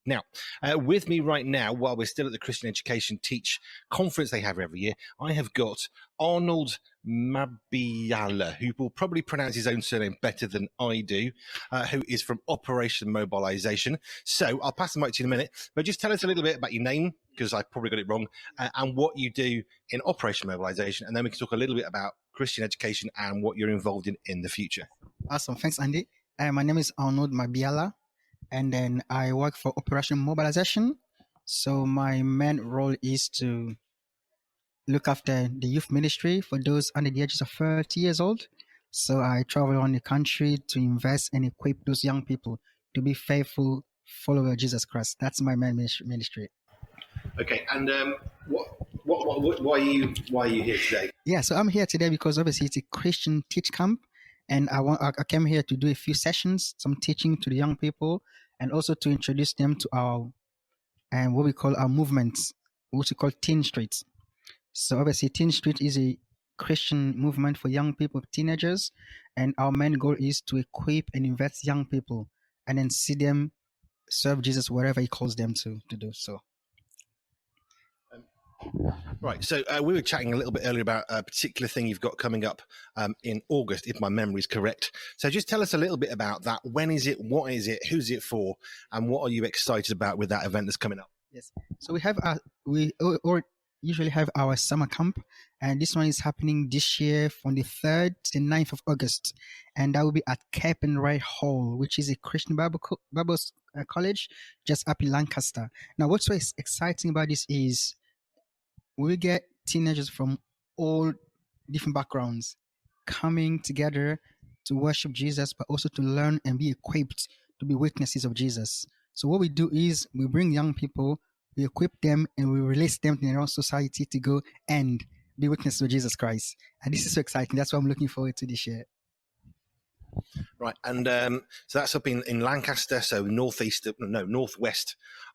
Now, with me right now, while we're still at the Christian Education Teach conference they have every year, I have got Arnold Mabiala, who will probably pronounce his own surname better than I do, who is from Operation Mobilisation. So I'll pass the mic to you in a minute, but just tell us a little bit about your name, because I probably got it wrong, and what you do in Operation Mobilisation, and then we can talk a little bit about Christian education and what you're involved in the future. Awesome. Thanks, Andy. My name is Arnold Mabiala, and then I work for Operation Mobilisation. So my main role is to look after the youth ministry for those under the ages of 30 years old. So I travel around the country to invest and equip those young people to be faithful followers of Jesus Christ. That's my main ministry. Okay, and why are you here today? Yeah, so I'm here today because obviously it's a Christian teach camp, and I came here to do a few sessions, some teaching to the young people, and also to introduce them to our and what we call our movements, which we call Teen Street. So obviously, Teen Street is a Christian movement for young people, teenagers, and our main goal is to equip and invest young people, and then see them serve Jesus wherever He calls them to do so. Right, so we were chatting a little bit earlier about a particular thing you've got coming up in August, if my memory is correct. So just tell us a little bit about that. When is it? What is it? Who's it for? And what are you excited about with that event that's coming up? Yes, so we usually have our summer camp, and this one is happening this year from the 3rd to the 9th of August, and that will be at Cape and Wright Hall, which is a Christian Bible college just up in Lancaster. Now, what's so exciting about this is we get teenagers from all different backgrounds coming together to worship Jesus, but also to learn and be equipped to be witnesses of Jesus. So what we do is we bring young people, we equip them, and we release them in their own society to go and be witnesses of Jesus Christ. And this is so exciting. That's what I'm looking forward to this year. Right, and so that's up in Lancaster, so northwest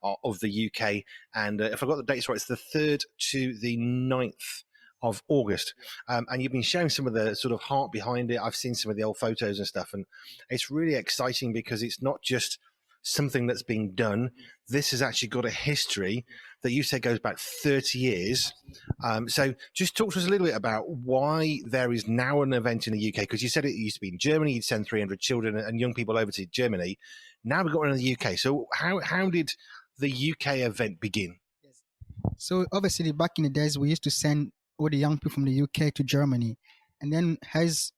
of the UK. And if I got the dates right, it's the 3rd to the 9th of August. And you've been showing some of the sort of heart behind it. I've seen some of the old photos and stuff, and it's really exciting because it's not just something that's being done. This has actually got a history that you said goes back 30 years. So just talk to us a little bit about why there is now an event in the UK, because you said it used to be in Germany. You'd send 300 children and young people over to Germany. Now we've got one in the UK. So how did the UK event begin? So obviously back in the days, we used to send all the young people from the UK to Germany. And then as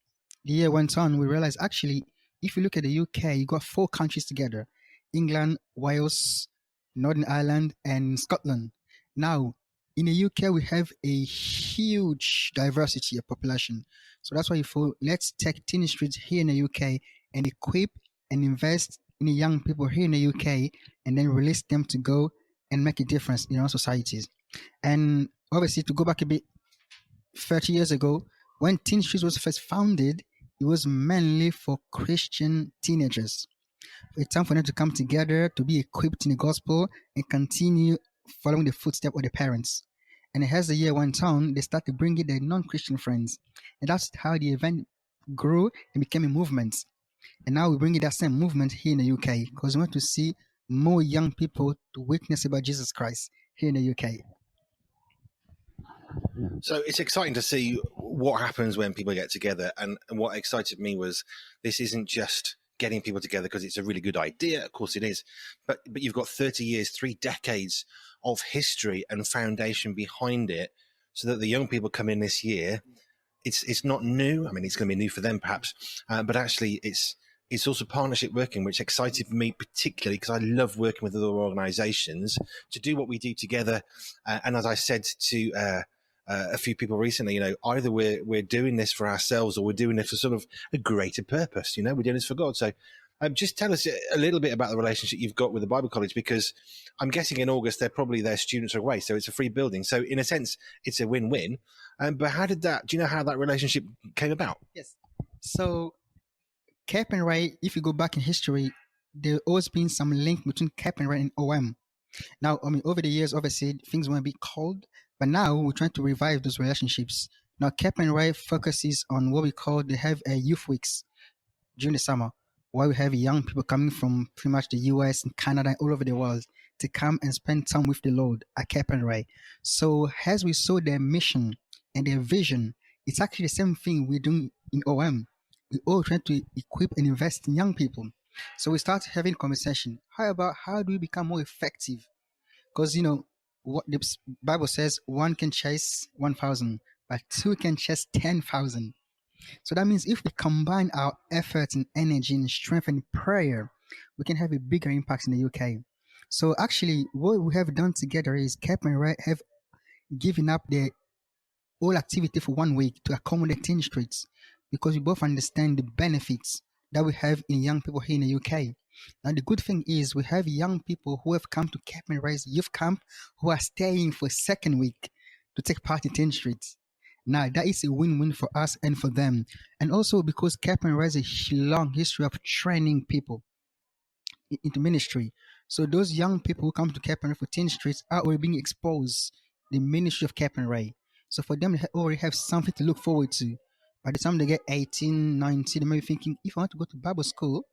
the year went on, we realized actually, if you look at the UK, you got 4 countries together: England, Wales, Northern Ireland, and Scotland. Now, in the UK, we have a huge diversity of population. So that's why we thought, let's take Teen Street here in the UK and equip and invest in the young people here in the UK, and then release them to go and make a difference in our societies. And obviously, to go back a bit, 30 years ago, when Teen Street was first founded, it was mainly for Christian teenagers. It's time for them to come together to be equipped in the gospel and continue following the footsteps of their parents. And as the year went on, they started bringing their non-Christian friends. And that's how the event grew and became a movement. And now we're bringing that same movement here in the UK because we want to see more young people to witness about Jesus Christ here in the UK. So it's exciting to see what happens when people get together. And what excited me was this isn't just getting people together because it's a really good idea. Of course it is. But you've got 30 years, 3 decades of history and foundation behind it so that the young people come in this year. It's not new. I mean, it's going to be new for them perhaps. But actually it's also partnership working, which excited me particularly because I love working with other organizations to do what we do together. And as I said to a few people recently, either we're doing this for ourselves or we're doing it for sort of a greater purpose. We're doing this for God. So just tell us a little bit about the relationship you've got with the Bible College, because I'm guessing in August, their students are away. So it's a free building. So in a sense, it's a win-win. But do you know how that relationship came about? Yes. So Cape and Ray, if you go back in history, there's always been some link between Cape and Ray and OM. Now, I mean, over the years, obviously, things went a bit cold, but now we're trying to revive those relationships. Now, Cape and Ray focuses on what we call, they have a youth weeks during the summer. where we have young people coming from pretty much the US and Canada and all over the world to come and spend time with the Lord at Cape and Ray. So as we saw their mission and their vision, it's actually the same thing we're doing in OM. We all trying to equip and invest in young people. So we start having conversation. How about how do we become more effective? Because what the Bible says, one can chase 1,000, but two can chase 10,000. So that means if we combine our efforts and energy and strength and prayer, we can have a bigger impact in the UK. So actually, what we have done together is Cap and Ray have given up their all activity for 1 week to accommodate Teen Streets because we both understand the benefits that we have in young people here in the UK. Now, the good thing is we have young people who have come to Cap and Ray's youth camp who are staying for a second week to take part in Teen Streets. Now, that is a win-win for us and for them. And also because Cap and Ray has a long history of training people into ministry. So those young people who come to Cap and Ray for Teen Streets are already being exposed the ministry of Cap and Ray. So for them, they already have something to look forward to. By the time they get 18, 19, they may be thinking, if I want to go to Bible school,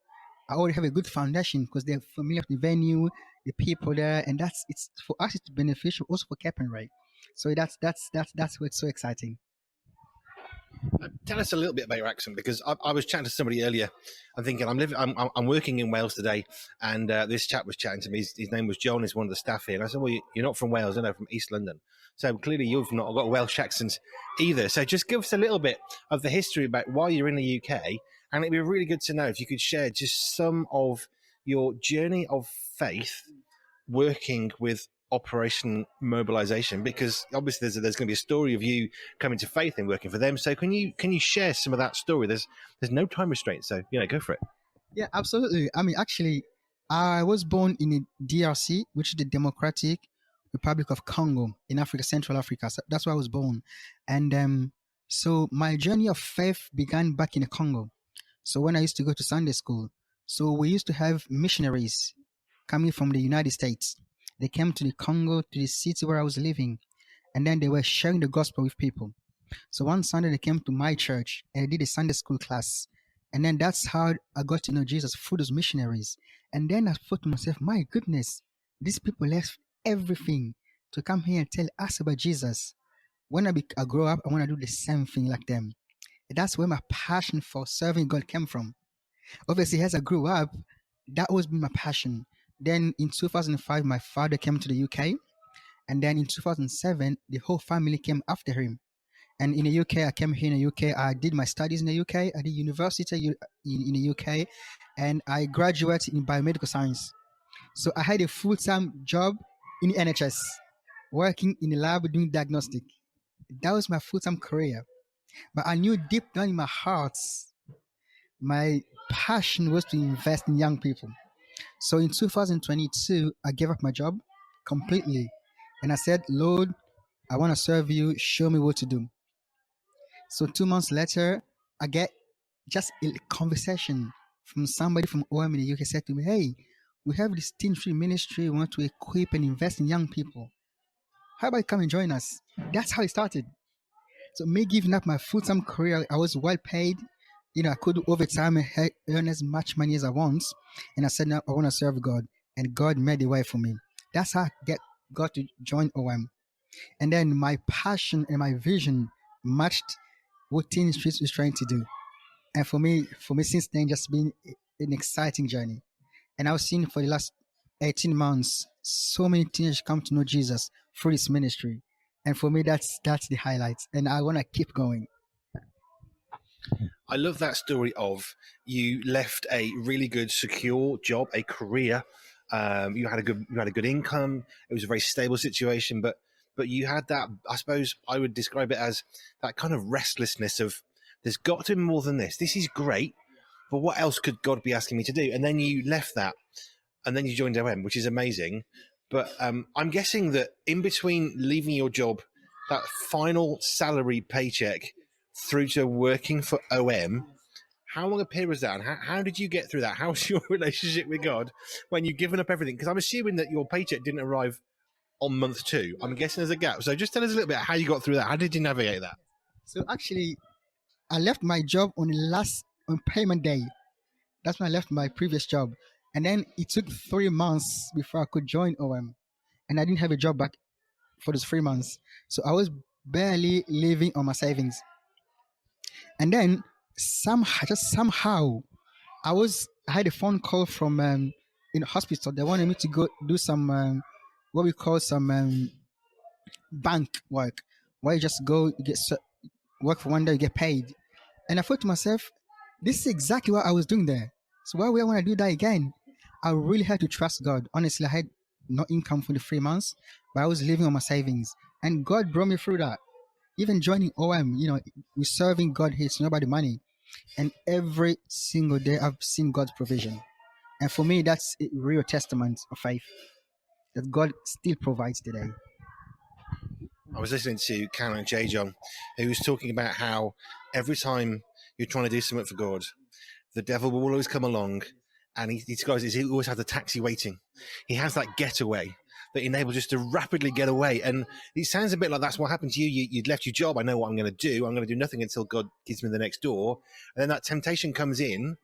I already have a good foundation because they're familiar with the venue, the people there, and it's for us. It's beneficial also for Cap and Ray. So that's what's so exciting. Tell us a little bit about your accent, because I was chatting to somebody earlier. I'm thinking I'm working in Wales today, and this chap was chatting to me. His name was John. He's one of the staff here, and I said, "Well, you're not from Wales, I know, from East London. So clearly you've not got a Welsh accent either. So just give us a little bit of the history about why you're in the UK, and it'd be really good to know if you could share just some of your journey of faith working with Operation Mobilisation, because obviously there's going to be a story of you coming to faith and working for them. So can you share some of that story? There's no time restraint, so go for it. Yeah, absolutely. I mean, actually, I was born in the DRC, which is the Democratic Republic of Congo in Africa, Central Africa. So that's where I was born, and so my journey of faith began back in the Congo. So when I used to go to Sunday school, so we used to have missionaries coming from the United States. They came to the Congo, to the city where I was living, and then they were sharing the gospel with people. So one Sunday they came to my church and they did a Sunday school class. And then that's how I got to know Jesus through those missionaries. And then I thought to myself, my goodness, these people left everything to come here and tell us about Jesus. When I grow up, I want to do the same thing like them. That's where my passion for serving God came from. Obviously, as I grew up, that was my passion. Then in 2005, my father came to the UK. And then in 2007, the whole family came after him. And in the UK, I came here in the UK. I did my studies in the UK. I did university in the UK. And I graduated in biomedical science. So I had a full-time job in the NHS, working in the lab doing diagnostic. That was my full-time career. But I knew deep down in my heart, my passion was to invest in young people. So in 2022, I gave up my job completely. And I said, Lord, I want to serve you. Show me what to do. So 2 months later, I get just a conversation from somebody from OM in the UK said to me, hey, we have this teen free ministry. We want to equip and invest in young people. How about you come and join us? That's how it started. So me giving up my full-time career, I was well paid. I could do overtime and earn as much money as I want. And I said, no, I want to serve God. And God made a way for me. That's how I got to join OM. And then my passion and my vision matched what Teen Streets was trying to do. And for me, since then, just been an exciting journey. And I've seen for the last 18 months, so many teenagers come to know Jesus through this ministry. And for me, that's the highlight. And I want to keep going. I love that story of you left a really good, secure job, a career. You had a good income. It was a very stable situation, but you had that. I suppose I would describe it as that kind of restlessness of there's got to be more than this. This is great, but what else could God be asking me to do? And then you left that, and then you joined OM, which is amazing. But I'm guessing that in between leaving your job, that final salary paycheck, through to working for OM, how long a period was that? And how did you get through that? How's your relationship with God when you've given up everything? Because I'm assuming that your paycheck didn't arrive on month 2. I'm guessing there's a gap. So just tell us a little bit how you got through that. How did you navigate that? So actually, I left my job on payment day. That's when I left my previous job. And then it took 3 months before I could join OM. And I didn't have a job back for those 3 months. So I was barely living on my savings. And then somehow, I had a phone call from in the hospital. They wanted me to go do some what we call some bank work, where you just go, you get work for one day, you get paid. And I thought to myself, this is exactly what I was doing there. So why would I want to do that again? I really had to trust God. Honestly, I had no income for the 3 months, but I was living on my savings. And God brought me through that. Even joining OM, we're serving God here. It's not about the money. And every single day, I've seen God's provision. And for me, that's a real testament of faith that God still provides today. I was listening to Karen J. John, who was talking about how every time you're trying to do something for God, the devil will always come along, and he always has a taxi waiting. He has that getaway that enables us to rapidly get away. And it sounds a bit like that's what happened to you. You'd left your job. I know what I'm going to do. I'm going to do nothing until God gives me the next door. And then that temptation comes in,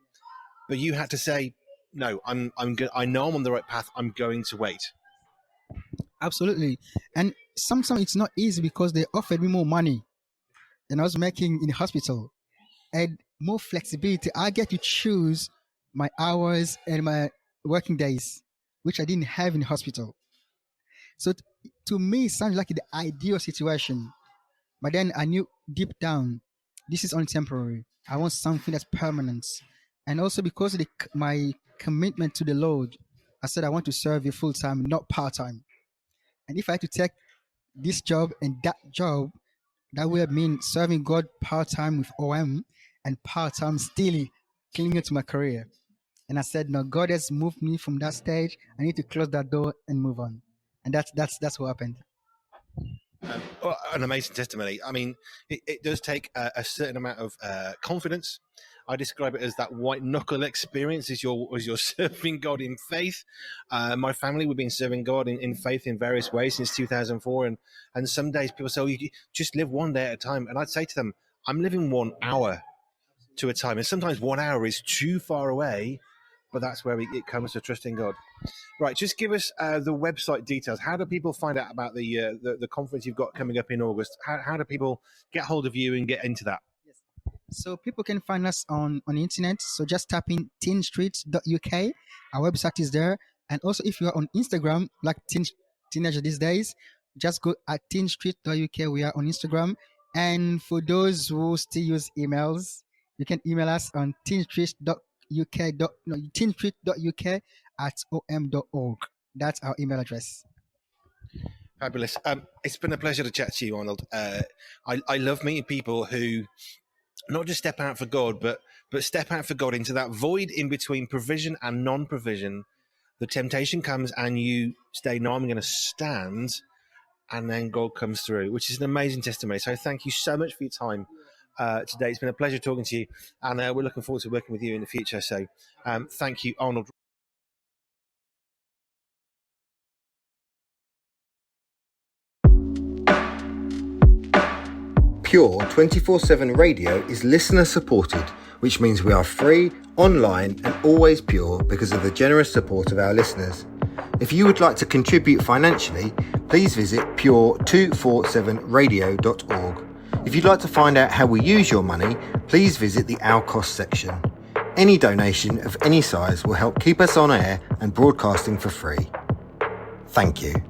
but you had to say, no, I know I'm on the right path. I'm going to wait. Absolutely. And sometimes it's not easy because they offered me more money than I was making in the hospital and more flexibility. I get to choose my hours and my working days, which I didn't have in the hospital. So to me, it sounds like the ideal situation. But then I knew deep down, this is only temporary. I want something that's permanent. And also because of my commitment to the Lord, I said I want to serve you full time, not part time. And if I had to take this job and that job, that would have mean serving God part time with OM and part time still clinging to my career. And I said, no, God has moved me from that stage. I need to close that door and move on. And that's what happened. An amazing testimony. I mean, it does take a certain amount of confidence. I describe it as that white knuckle experience as you're serving God in faith. My family, we've been serving God in faith in various ways since 2004. And some days people say, oh, you just live one day at a time. And I'd say to them, I'm living 1 hour to a time. And sometimes 1 hour is too far away, but that's where it comes to trusting God. Right, just give us the website details. How do people find out about the conference you've got coming up in August? How do people get hold of you and get into that? So people can find us on the internet. So just tap in teenstreet.uk. Our website is there. And also if you are on Instagram, like teenager these days, just go at teenstreet.uk. We are on Instagram. And for those who still use emails, you can email us on teenstreet.uk at om.org. That's our email address. Fabulous. It's been a pleasure to chat to you, Arnold. I love meeting people who not just step out for God, but step out for God into that void in between provision and non-provision. The temptation comes and you say, no, I'm going to stand, and then God comes through, which is an amazing testimony. So thank you so much for your time today. It's been a pleasure talking to you, and we're looking forward to working with you in the future. So thank you, Arnold. Pure 24/7 radio is listener supported, which means we are free, online and always pure because of the generous support of our listeners. If you would like to contribute financially, please visit pure247radio.org. If you'd like to find out how we use your money, please visit the Our Cost section. Any donation of any size will help keep us on air and broadcasting for free. Thank you.